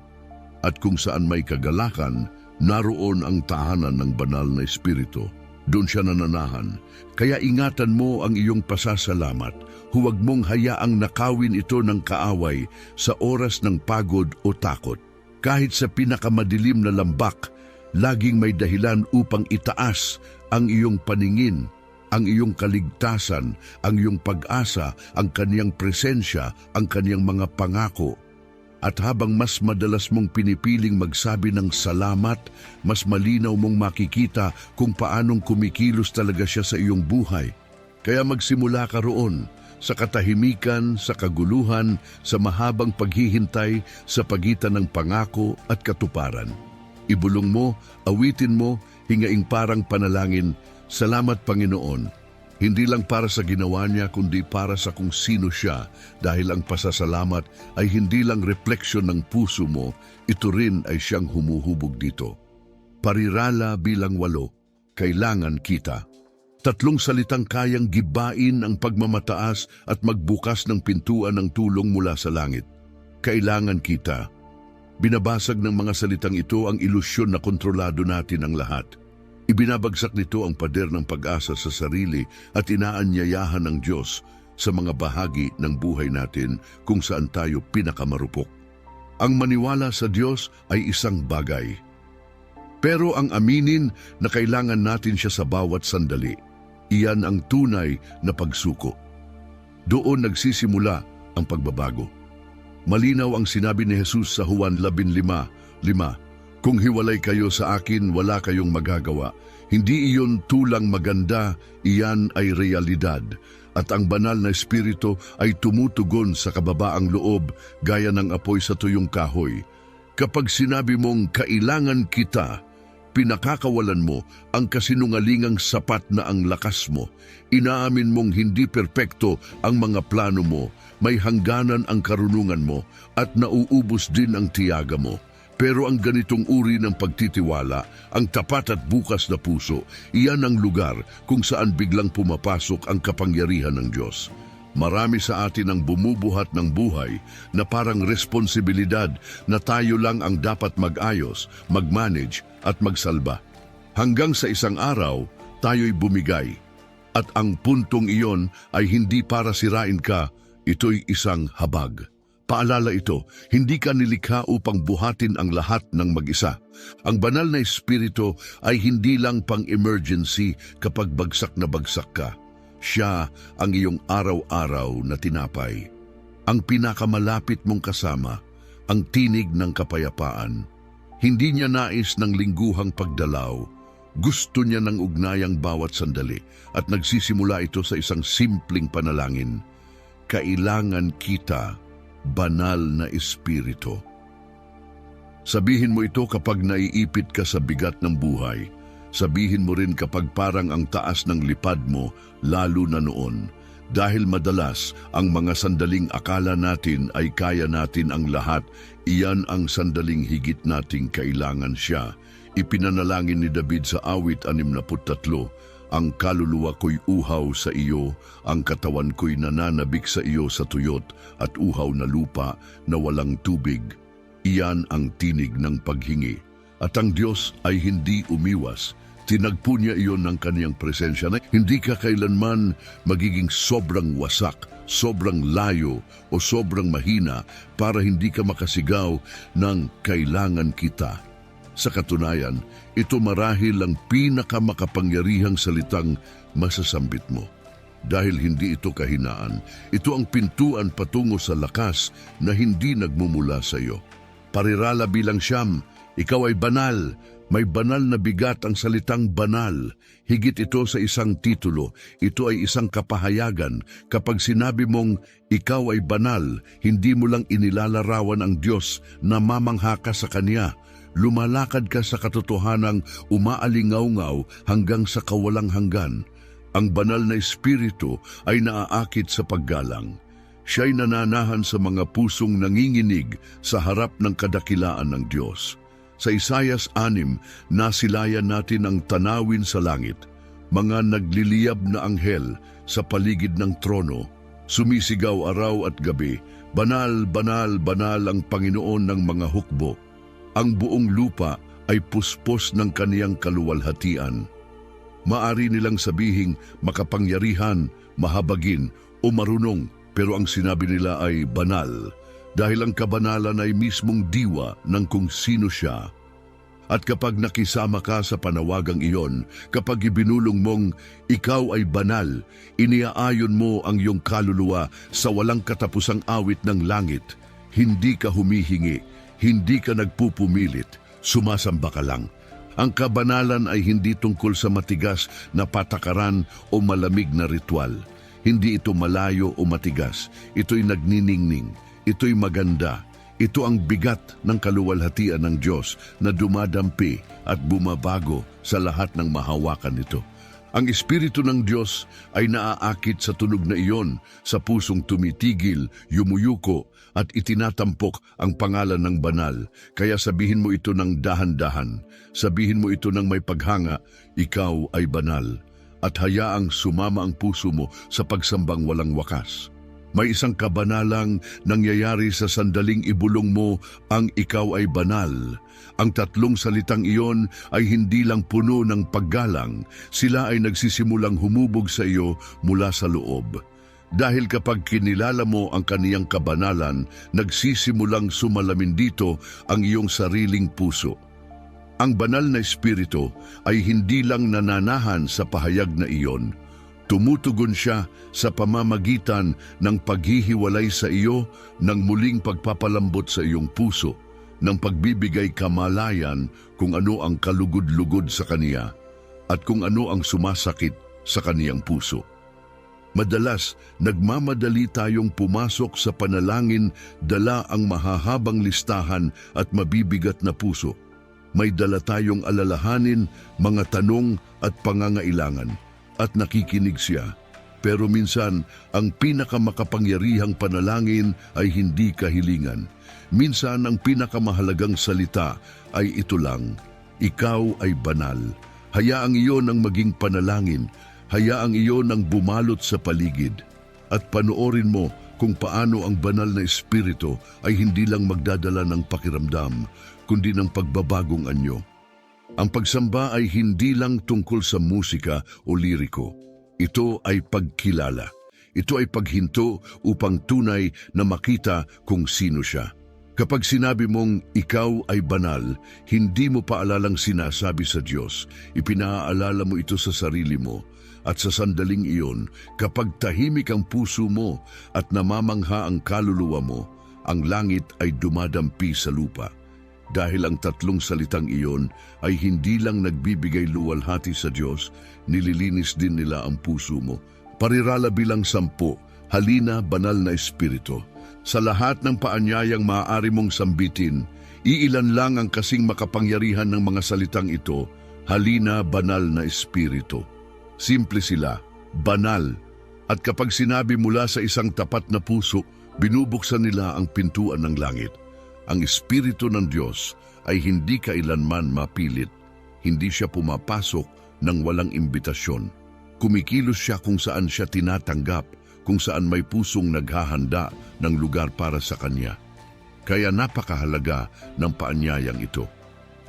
At kung saan may kagalakan, naroon ang tahanan ng banal na Espiritu. Doon siya nananahan. Kaya ingatan mo ang iyong pasasalamat. Huwag mong hayaang nakawin ito ng kaaway sa oras ng pagod o takot. Kahit sa pinakamadilim na lambak, laging may dahilan upang itaas ang iyong paningin, ang iyong kaligtasan, ang iyong pag-asa, ang kaniyang presensya, ang kaniyang mga pangako. At habang mas madalas mong pinipiling magsabi ng salamat, mas malinaw mong makikita kung paanong kumikilos talaga siya sa iyong buhay. Kaya magsimula ka roon, sa katahimikan, sa kaguluhan, sa mahabang paghihintay, sa pagitan ng pangako at katuparan. Ibulong mo, awitin mo, hingaing parang panalangin, salamat Panginoon. Hindi lang para sa ginawa niya, kundi para sa kung sino siya, dahil ang pasasalamat ay hindi lang refleksyon ng puso mo, ito rin ay siyang humuhubog dito. Parirala bilang 8, kailangan kita. 3 salitang kayang gibain ang pagmamataas at magbukas ng pintuan ng tulong mula sa langit. Kailangan kita. Binabasag ng mga salitang ito ang ilusyon na kontrolado natin ang lahat. Ibinabagsak nito ang pader ng pag-asa sa sarili at inaanyayahan ng Diyos sa mga bahagi ng buhay natin kung saan tayo pinakamarupok. Ang maniwala sa Diyos ay isang bagay. Pero ang aminin na kailangan natin siya sa bawat sandali, iyan ang tunay na pagsuko. Doon nagsisimula ang pagbabago. Malinaw ang sinabi ni Jesus sa Juan 15:5, kung hiwalay kayo sa akin, wala kayong magagawa. Hindi iyon tulang maganda, iyan ay realidad. At ang banal na Espiritu ay tumutugon sa kababaang loob gaya ng apoy sa tuyong kahoy. Kapag sinabi mong kailangan kita, pinakakawalan mo ang kasinungalingang sapat na ang lakas mo. Inaamin mong hindi perpekto ang mga plano mo, may hangganan ang karunungan mo, at nauubos din ang tiyaga mo. Pero ang ganitong uri ng pagtitiwala, ang tapat at bukas na puso, iyan ang lugar kung saan biglang pumapasok ang kapangyarihan ng Diyos. Marami sa atin ang bumubuhat ng buhay na parang responsibilidad na tayo lang ang dapat mag-ayos, mag-manage at magsalba. Hanggang sa isang araw, tayo'y bumigay. At ang puntong iyon ay hindi para sirain ka, ito'y isang habag. Paalala ito, hindi ka nilikha upang buhatin ang lahat ng mag-isa. Ang banal na Espiritu ay hindi lang pang-emergency kapag bagsak na bagsak ka. Siya ang iyong araw-araw na tinapay. Ang pinakamalapit mong kasama, ang tinig ng kapayapaan. Hindi niya nais ng lingguhang pagdalaw. Gusto niya ng ugnayang bawat sandali at nagsisimula ito sa isang simpleng panalangin. Kailangan kita. banal na espiritu. Sabihin mo ito kapag naiipit ka sa bigat ng buhay. Sabihin mo rin kapag parang ang taas ng lipad mo, lalo na noon. Dahil madalas, ang mga sandaling akala natin ay kaya natin ang lahat, iyan ang sandaling higit nating kailangan siya. Ipinanalangin ni David sa awit 63, ang kaluluwa ko'y uhaw sa iyo, ang katawan ko'y nananabik sa iyo sa tuyot at uhaw na lupa na walang tubig. Iyan ang tinig ng paghingi. At ang Diyos ay hindi umiwas. Tinagpo niya iyon ng kaniyang presensya na hindi ka kailanman magiging sobrang wasak, sobrang layo o sobrang mahina para hindi ka makasigaw ng kailangan kita. Sa katunayan, ito marahil ang pinakamakapangyarihang salitang masasambit mo. Dahil hindi ito kahinaan, ito ang pintuan patungo sa lakas na hindi nagmumula sa iyo. Parirala bilang siyam, ikaw ay banal. May banal na bigat ang salitang banal. Higit ito sa isang titulo. Ito ay isang kapahayagan. Kapag sinabi mong ikaw ay banal, hindi mo lang inilalarawan ang Diyos na mamangha ka sa Kanya. Lumalakad ka sa katotohanang umaalingaw-ngaw hanggang sa kawalang hanggan. Ang banal na espiritu ay naaakit sa paggalang. Siya'y nananahan sa mga pusong nanginginig sa harap ng kadakilaan ng Diyos. Sa Isaias 6, nasilayan natin ang tanawin sa langit, mga nagliliyab na anghel sa paligid ng trono, sumisigaw araw at gabi, banal, banal, banal ang Panginoon ng mga hukbo. Ang buong lupa ay puspos ng kaniyang kaluwalhatian. Maari nilang sabihing makapangyarihan, mahabagin o marunong, pero ang sinabi nila ay banal. Dahil ang kabanalan ay mismong diwa ng kung sino siya. At kapag nakisama ka sa panawagang iyon, kapag ibinulong mong ikaw ay banal, iniaayon mo ang iyong kaluluwa sa walang katapusang awit ng langit. Hindi ka humihingi, hindi ka nagpupumilit, sumasamba ka lang. Ang kabanalan ay hindi tungkol sa matigas na patakaran o malamig na ritual. Hindi ito malayo o matigas, ito'y nagniningning. Ito'y maganda. Ito ang bigat ng kaluwalhatian ng Diyos na dumadampi at bumabago sa lahat ng mahawakan nito. Ang Espiritu ng Diyos ay naaakit sa tunog na iyon, sa pusong tumitigil, yumuyuko at itinatampok ang pangalan ng banal. Kaya sabihin mo ito ng dahan-dahan. Sabihin mo ito ng may paghanga, ikaw ay banal. At hayaang sumama ang puso mo sa pagsambang walang wakas. May isang kabanalang nangyayari sa sandaling ibulong mo ang ikaw ay banal. Ang tatlong salitang iyon ay hindi lang puno ng paggalang, sila ay nagsisimulang humubog sa iyo mula sa loob. Dahil kapag kinilala mo ang kaniyang kabanalan, nagsisimulang sumalamin dito ang iyong sariling puso. Ang banal na espiritu ay hindi lang nananahan sa pahayag na iyon. Tumutugon siya sa pamamagitan ng paghihiwalay sa iyo, ng muling pagpapalambot sa iyong puso, ng pagbibigay kamalayan kung ano ang kalugod-lugod sa Kaniya at kung ano ang sumasakit sa Kaniyang puso. Madalas, nagmamadali tayong pumasok sa panalangin, dala ang mahahabang listahan at mabibigat na puso. May dala tayong alalahanin, mga tanong at pangangailangan. At nakikinig siya. Pero minsan, ang pinakamakapangyarihang panalangin ay hindi kahilingan. Minsan, ang pinakamahalagang salita ay ito lang, ikaw ay banal. Hayaang iyon ang maging panalangin. Hayaang iyon ang bumalot sa paligid. At panoorin mo kung paano ang banal na espiritu ay hindi lang magdadala ng pakiramdam, kundi ng pagbabagong anyo. Ang pagsamba ay hindi lang tungkol sa musika o liriko. Ito ay pagkilala. Ito ay paghinto upang tunay na makita kung sino siya. Kapag sinabi mong ikaw ay banal, hindi mo paalalang sinasabi sa Diyos. Ipinaalala mo ito sa sarili mo. At sa sandaling iyon, kapag tahimik ang puso mo at namamangha ang kaluluwa mo, ang langit ay dumadampi sa lupa. Dahil ang tatlong salitang iyon ay hindi lang nagbibigay luwalhati sa Diyos, nililinis din nila ang puso mo. Parirala bilang 10, halina banal na espiritu. Sa lahat ng paanyayang maaari mong sambitin, iilan lang ang kasing makapangyarihan ng mga salitang ito, halina banal na espiritu. Simple sila, banal. At kapag sinabi mula sa isang tapat na puso, binubuksan nila ang pintuan ng langit. Ang Espiritu ng Diyos ay hindi kailanman mapilit. Hindi siya pumapasok ng walang imbitasyon. Kumikilos siya kung saan siya tinatanggap, kung saan may pusong naghahanda ng lugar para sa Kanya. Kaya napakahalaga ng paanyayang ito.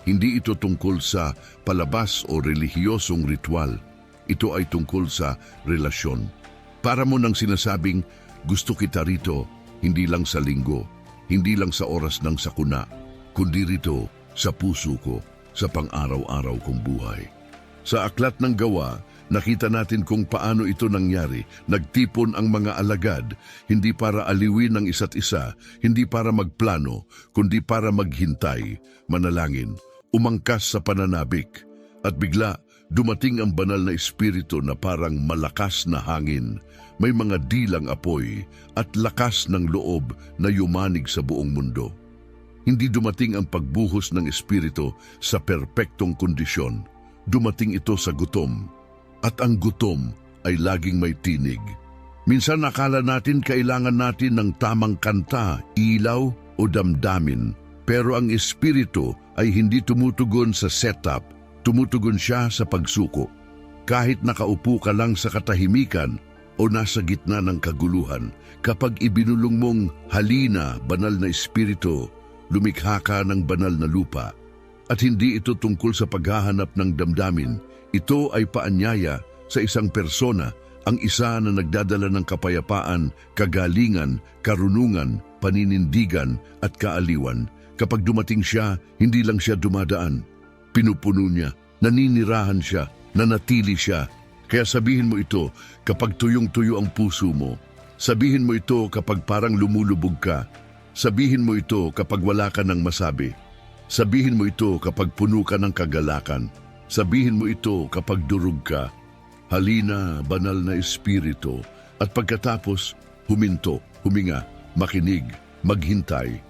Hindi ito tungkol sa palabas o relihiyosong ritual. Ito ay tungkol sa relasyon. Para mo nang sinasabing, gusto kita rito, hindi lang sa linggo, hindi lang sa oras ng sakuna, kundi rito sa puso ko, sa pang-araw-araw kong buhay. Sa aklat ng Gawa, nakita natin kung paano ito nangyari. Nagtipon ang mga alagad, hindi para aliwin ang isa't isa, hindi para magplano, kundi para maghintay, manalangin, umangkas sa pananabik. At bigla, dumating ang banal na espiritu na parang malakas na hangin. May mga dilang apoy at lakas ng loob na yumanig sa buong mundo. Hindi dumating ang pagbuhos ng espiritu sa perpektong kondisyon. Dumating ito sa gutom. At ang gutom ay laging may tinig. Minsan akala natin kailangan natin ng tamang kanta, ilaw o damdamin. Pero ang espiritu ay hindi tumutugon sa setup, tumutugon siya sa pagsuko. Kahit nakaupo ka lang sa katahimikan o nasa gitna ng kaguluhan, kapag ibinulong mong halina, banal na espiritu, lumikha ka ng banal na lupa. At hindi ito tungkol sa paghahanap ng damdamin. Ito ay paanyaya sa isang persona, ang isa na nagdadala ng kapayapaan, kagalingan, karunungan, paninindigan at kaaliwan. Kapag dumating siya, hindi lang siya dumadaan. Pinupuno niya, naninirahan siya, nanatili siya. Kaya sabihin mo ito kapag tuyong-tuyo ang puso mo. Sabihin mo ito kapag parang lumulubog ka. Sabihin mo ito kapag wala ka ng masabi. Sabihin mo ito kapag puno ka ng kagalakan. Sabihin mo ito kapag durog ka. Halina, banal na espiritu. At pagkatapos, huminto, huminga, makinig, maghintay.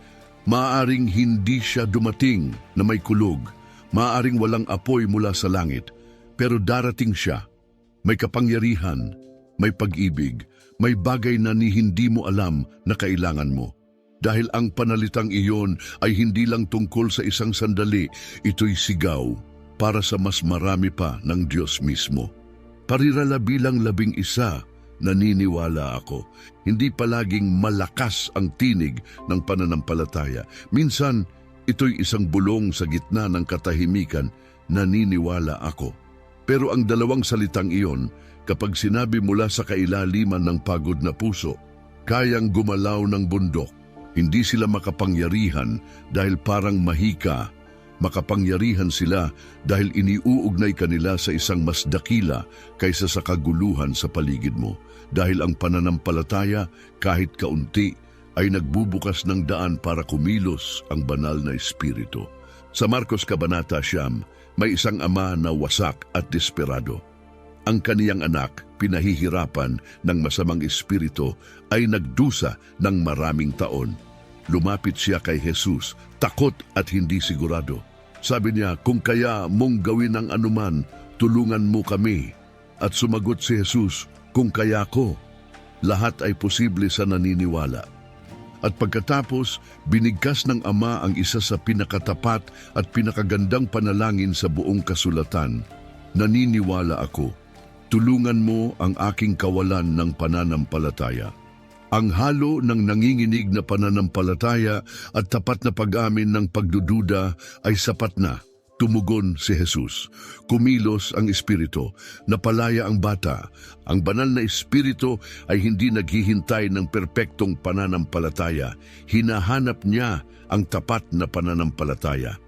Maaaring hindi siya dumating na may kulog. Maaaring walang apoy mula sa langit. Pero darating siya. May kapangyarihan, may pag-ibig, may bagay na hindi mo alam na kailangan mo. Dahil ang panalitang iyon ay hindi lang tungkol sa isang sandali, ito'y sigaw para sa mas marami pa ng Diyos mismo. Parirala bilang 11, naniniwala ako. Hindi palaging malakas ang tinig ng pananampalataya. Minsan, ito'y isang bulong sa gitna ng katahimikan, naniniwala ako. Pero ang dalawang salitang iyon, kapag sinabi mula sa kailaliman ng pagod na puso, kayang gumalaw ng bundok. Hindi sila makapangyarihan dahil parang mahika. Makapangyarihan sila dahil iniuugnay kanila sa isang mas dakila kaysa sa kaguluhan sa paligid mo. Dahil ang pananampalataya, kahit kaunti, ay nagbubukas ng daan para kumilos ang banal na espiritu. Sa Marcos Kabanata 9, may isang ama na wasak at desperado. Ang kaniyang anak, pinahihirapan ng masamang espiritu, ay nagdusa ng maraming taon. Lumapit siya kay Jesus, takot at hindi sigurado. Sabi niya, kung kaya mong gawin ang anuman, tulungan mo kami. At sumagot si Jesus, kung kaya ko, lahat ay posible sa naniniwala. At pagkatapos, binigkas ng Ama ang isa sa pinakatapat at pinakagandang panalangin sa buong kasulatan. Naniniwala ako. Tulungan mo ang aking kawalan ng pananampalataya. Ang halo ng nanginginig na pananampalataya at tapat na pag-amin ng pagdududa ay sapat na. Tumugon si Jesus. Kumilos ang espiritu, napalaya ang bata. Ang banal na espiritu ay hindi naghihintay ng perpektong pananampalataya. Hinahanap niya ang tapat na pananampalataya.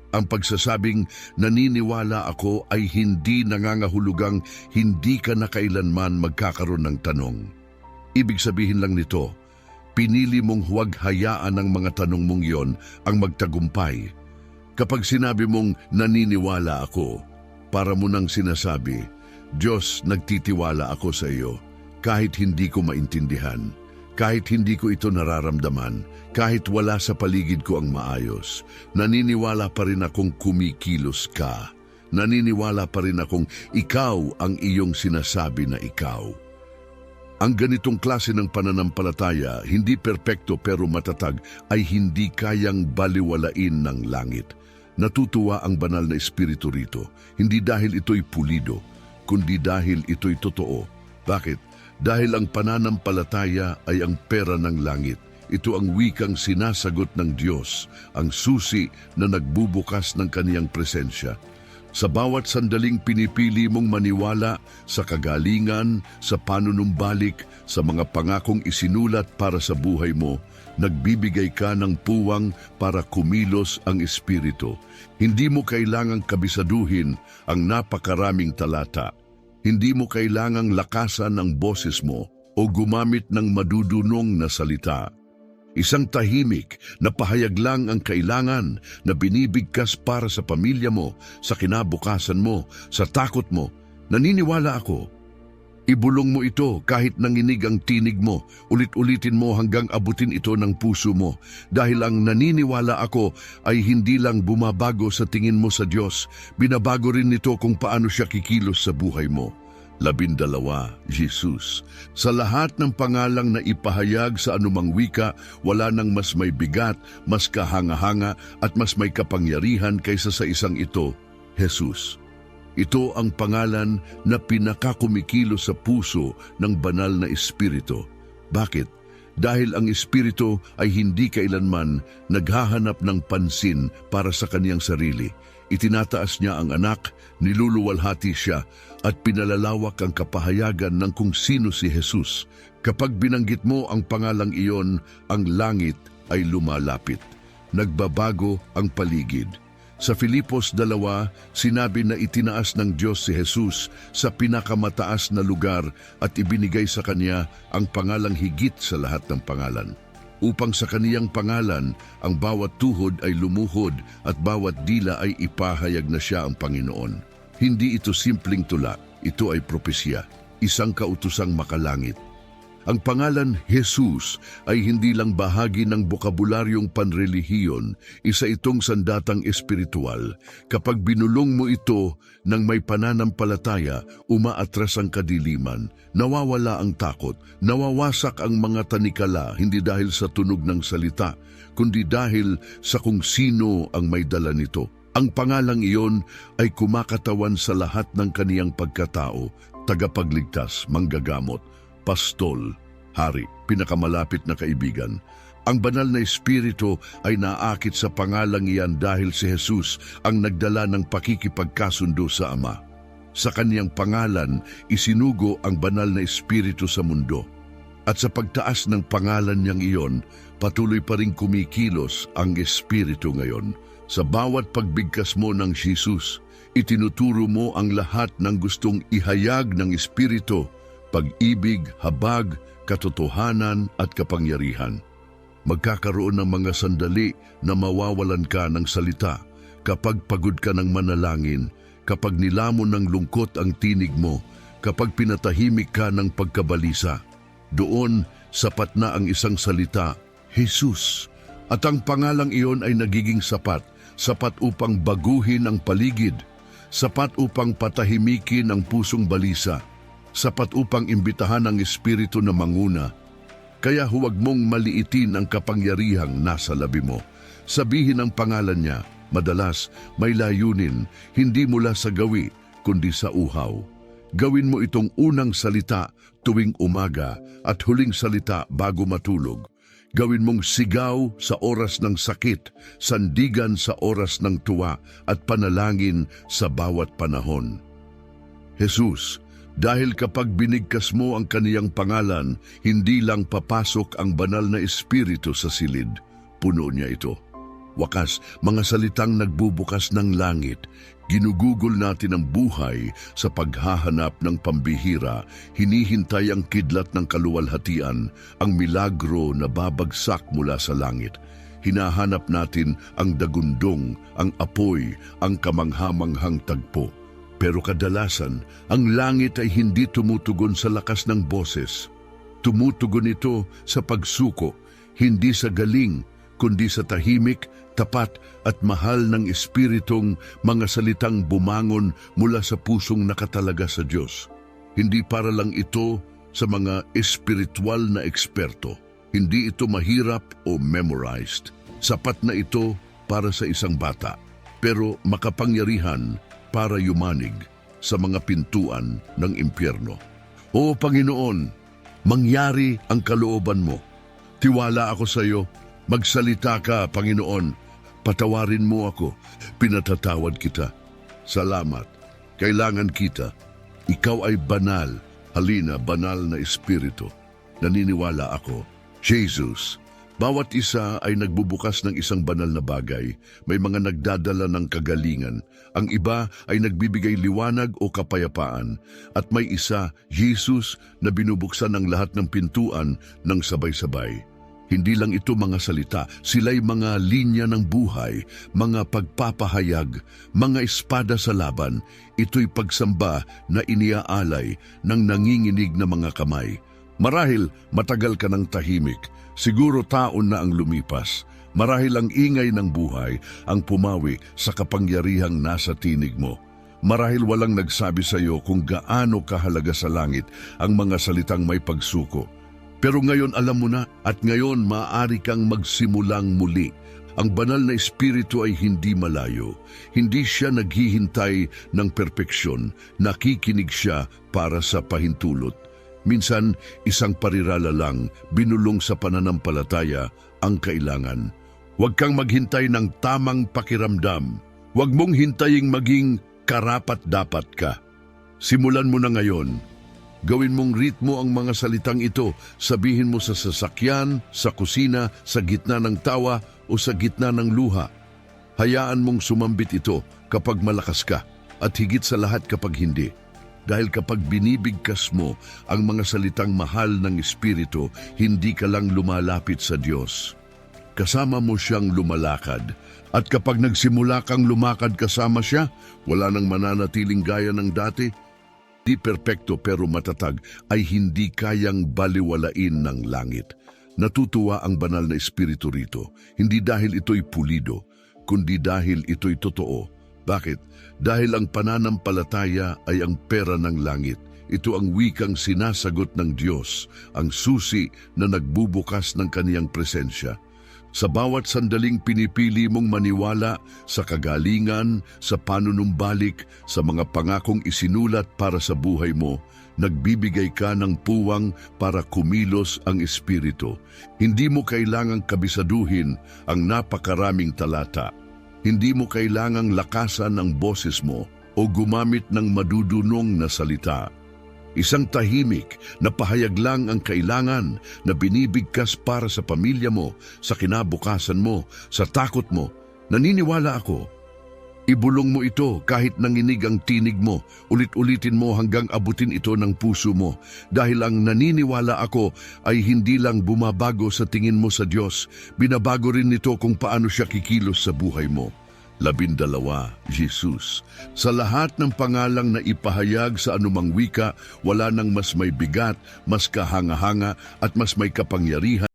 Ang pagsasabing naniniwala ako ay hindi nangangahulugang hindi ka na kailanman magkakaroon ng tanong. Ibig sabihin lang nito, pinili mong huwag hayaan ang mga tanong mong iyon ang magtagumpay. Kapag sinabi mong naniniwala ako, para mo nang sinasabi, Diyos, nagtitiwala ako sa iyo kahit hindi ko maintindihan. Kahit hindi ko ito nararamdaman, kahit wala sa paligid ko ang maayos, naniniwala pa rin akong kumikilos ka. Naniniwala pa rin akong ikaw ang iyong sinasabi na ikaw. Ang ganitong klase ng pananampalataya, hindi perpekto pero matatag, ay hindi kayang baliwalain ng langit. Natutuwa ang banal na espiritu rito, hindi dahil ito'y pulido, kundi dahil ito'y totoo. Bakit? Dahil ang pananampalataya ay ang pera ng langit. Ito ang wikang sinasagot ng Diyos, ang susi na nagbubukas ng kaniyang presensya. Sa bawat sandaling pinipili mong maniwala sa kagalingan, sa panunumbalik, sa mga pangakong isinulat para sa buhay mo, nagbibigay ka ng puwang para kumilos ang Espiritu. Hindi mo kailangang kabisaduhin ang napakaraming talata. Hindi mo kailangang lakasan ang boses mo o gumamit ng madudunong na salita. Isang tahimik na pahayag lang ang kailangan na binibigkas para sa pamilya mo, sa kinabukasan mo, sa takot mo. Naniniwala ako. Ibulong mo ito kahit nanginig ang tinig mo, ulit-ulitin mo hanggang abutin ito ng puso mo. Dahil ang naniniwala ako ay hindi lang bumabago sa tingin mo sa Diyos, binabago rin nito kung paano siya kikilos sa buhay mo. 12, Jesus. Sa lahat ng pangalang na ipahayag sa anumang wika, wala nang mas may bigat, mas kahanga-hanga at mas may kapangyarihan kaysa sa isang ito, Jesus. Ito ang pangalan na pinakakumikilos sa puso ng banal na Espiritu. Bakit? Dahil ang Espiritu ay hindi kailanman naghahanap ng pansin para sa kaniyang sarili. Itinataas niya ang anak, niluluwalhati siya, at pinalalawak ang kapahayagan ng kung sino si Jesus. Kapag binanggit mo ang pangalang iyon, ang langit ay lumalapit. Nagbabago ang paligid. Sa Filipos 2, sinabi na itinaas ng Diyos si Jesus sa pinakamataas na lugar at ibinigay sa Kanya ang pangalang higit sa lahat ng pangalan. Upang sa Kaniyang pangalan, ang bawat tuhod ay lumuhod at bawat dila ay ipahayag na Siya ang Panginoon. Hindi ito simpleng tula, ito ay propesya, isang kautosang makalangit. Ang pangalan Jesus ay hindi lang bahagi ng bokabularyong panrelihiyon, isa itong sandatang espiritual. Kapag binulong mo ito ng may pananampalataya, umaatras ang kadiliman, nawawala ang takot, nawawasak ang mga tanikala hindi dahil sa tunog ng salita, kundi dahil sa kung sino ang may dala nito. Ang pangalang iyon ay kumakatawan sa lahat ng kaniyang pagkatao, tagapagligtas, manggagamot, pastol, hari, pinakamalapit na kaibigan. Ang banal na espiritu ay naakit sa pangalang iyan dahil si Jesus ang nagdala ng pakikipagkasundo sa Ama. Sa kaniyang pangalan, isinugo ang banal na espiritu sa mundo. At sa pagtaas ng pangalan niyang iyon, patuloy pa ring kumikilos ang espiritu ngayon. Sa bawat pagbigkas mo ng Jesus, itinuturo mo ang lahat ng gustong ihayag ng espiritu, pag-ibig, habag, katotohanan at kapangyarihan. Magkakaroon ng mga sandali na mawawalan ka ng salita kapag pagod ka ng manalangin, kapag nilamon ng lungkot ang tinig mo, kapag pinatahimik ka ng pagkabalisa. Doon, sapat na ang isang salita, Jesus. At ang pangalang iyon ay nagiging sapat upang baguhin ang paligid, sapat upang patahimikin ang pusong balisa, sapat upang imbitahan ang espiritu na manguna. Kaya huwag mong maliitin ang kapangyarihang nasa labi mo. Sabihin ang pangalan niya, madalas may layunin, hindi mula sa gawi, kundi sa uhaw. Gawin mo itong unang salita tuwing umaga at huling salita bago matulog. Gawin mong sigaw sa oras ng sakit, sandigan sa oras ng tuwa at panalangin sa bawat panahon. Jesus, dahil kapag binigkas mo ang kaniyang pangalan, hindi lang papasok ang banal na espiritu sa silid, puno niya ito. Wakas, mga salitang nagbubukas ng langit, ginugugol natin ang buhay sa paghahanap ng pambihira, hinihintay ang kidlat ng kaluwalhatian, ang milagro na babagsak mula sa langit. Hinahanap natin ang dagundong, ang apoy, ang kamanghamanghang tagpo. Pero kadalasan, ang langit ay hindi tumutugon sa lakas ng boses. tumutugon ito sa pagsuko, hindi sa galing, kundi sa tahimik, tapat at mahal ng Espiritong mga salitang bumangon mula sa pusong nakatalaga sa Diyos. Hindi para lang ito sa mga espiritual na eksperto. Hindi ito mahirap o memorized. Sapat na ito para sa isang bata, pero makapangyarihan para yumanig sa mga pintuan ng impyerno. O Panginoon, mangyari ang kalooban mo. Tiwala ako sa iyo. Magsalita ka, Panginoon. Patawarin mo ako. Pinatatawad kita. Salamat. Kailangan kita. Ikaw ay banal. Halina, banal na Espiritu. Naniniwala ako. Jesus, bawat isa ay nagbubukas ng isang banal na bagay. May mga nagdadala ng kagalingan. Ang iba ay nagbibigay liwanag o kapayapaan. At may isa, Jesus, na binubuksan ang lahat ng pintuan ng sabay-sabay. Hindi lang ito mga salita, sila'y mga linya ng buhay, mga pagpapahayag, mga espada sa laban. Ito'y pagsamba na iniaalay ng nanginginig na mga kamay. Marahil matagal ka ng tahimik, siguro taon na ang lumipas. Marahil ang ingay ng buhay ang pumawi sa kapangyarihang nasa tinig mo. Marahil walang nagsabi sa iyo kung gaano kahalaga sa langit ang mga salitang may pagsuko. Pero ngayon alam mo na at ngayon maaari kang magsimulang muli. Ang banal na Espiritu ay hindi malayo. Hindi siya naghihintay ng perpeksyon. Nakikinig siya para sa pahintulot. Minsan, isang parirala lang, binulong sa pananampalataya ang kailangan. Huwag kang maghintay ng tamang pakiramdam. Huwag mong hintaying maging karapat-dapat ka. Simulan mo na ngayon. Gawin mong ritmo ang mga salitang ito. Sabihin mo sa sasakyan, sa kusina, sa gitna ng tawa o sa gitna ng luha. Hayaan mong sumambit ito kapag malakas ka at higit sa lahat kapag hindi. Dahil kapag binibigkas mo ang mga salitang mahal ng Espiritu, hindi ka lang lumalapit sa Diyos. Kasama mo siyang lumalakad. At kapag nagsimula kang lumakad kasama siya, wala nang mananatiling gaya ng dati. Di perpekto pero matatag ay hindi kayang baliwalain ng langit. Natutuwa ang banal na Espiritu rito, hindi dahil ito'y pulido, kundi dahil ito'y totoo. Bakit? Dahil ang pananampalataya ay ang pera ng langit. Ito ang wikang sinasagot ng Diyos, ang susi na nagbubukas ng kaniyang presensya. Sa bawat sandaling pinipili mong maniwala sa kagalingan, sa panunumbalik, sa mga pangakong isinulat para sa buhay mo, nagbibigay ka ng puwang para kumilos ang Espiritu. Hindi mo kailangang kabisaduhin ang napakaraming talata. Hindi mo kailangang lakasan ang boses mo o gumamit ng madudunong na salita. Isang tahimik na pahayag lang ang kailangan na binibigkas para sa pamilya mo, sa kinabukasan mo, sa takot mo. Naniniwala ako. Ibulong mo ito kahit nanginig ang tinig mo. Ulit-ulitin mo hanggang abutin ito ng puso mo. Dahil ang naniniwala ako ay hindi lang bumabago sa tingin mo sa Diyos. Binabago rin nito kung paano siya kikilos sa buhay mo. 12, Jesus. Sa lahat ng pangalang na ipahayag sa anumang wika, wala nang mas may bigat, mas kahanga-hanga at mas may kapangyarihan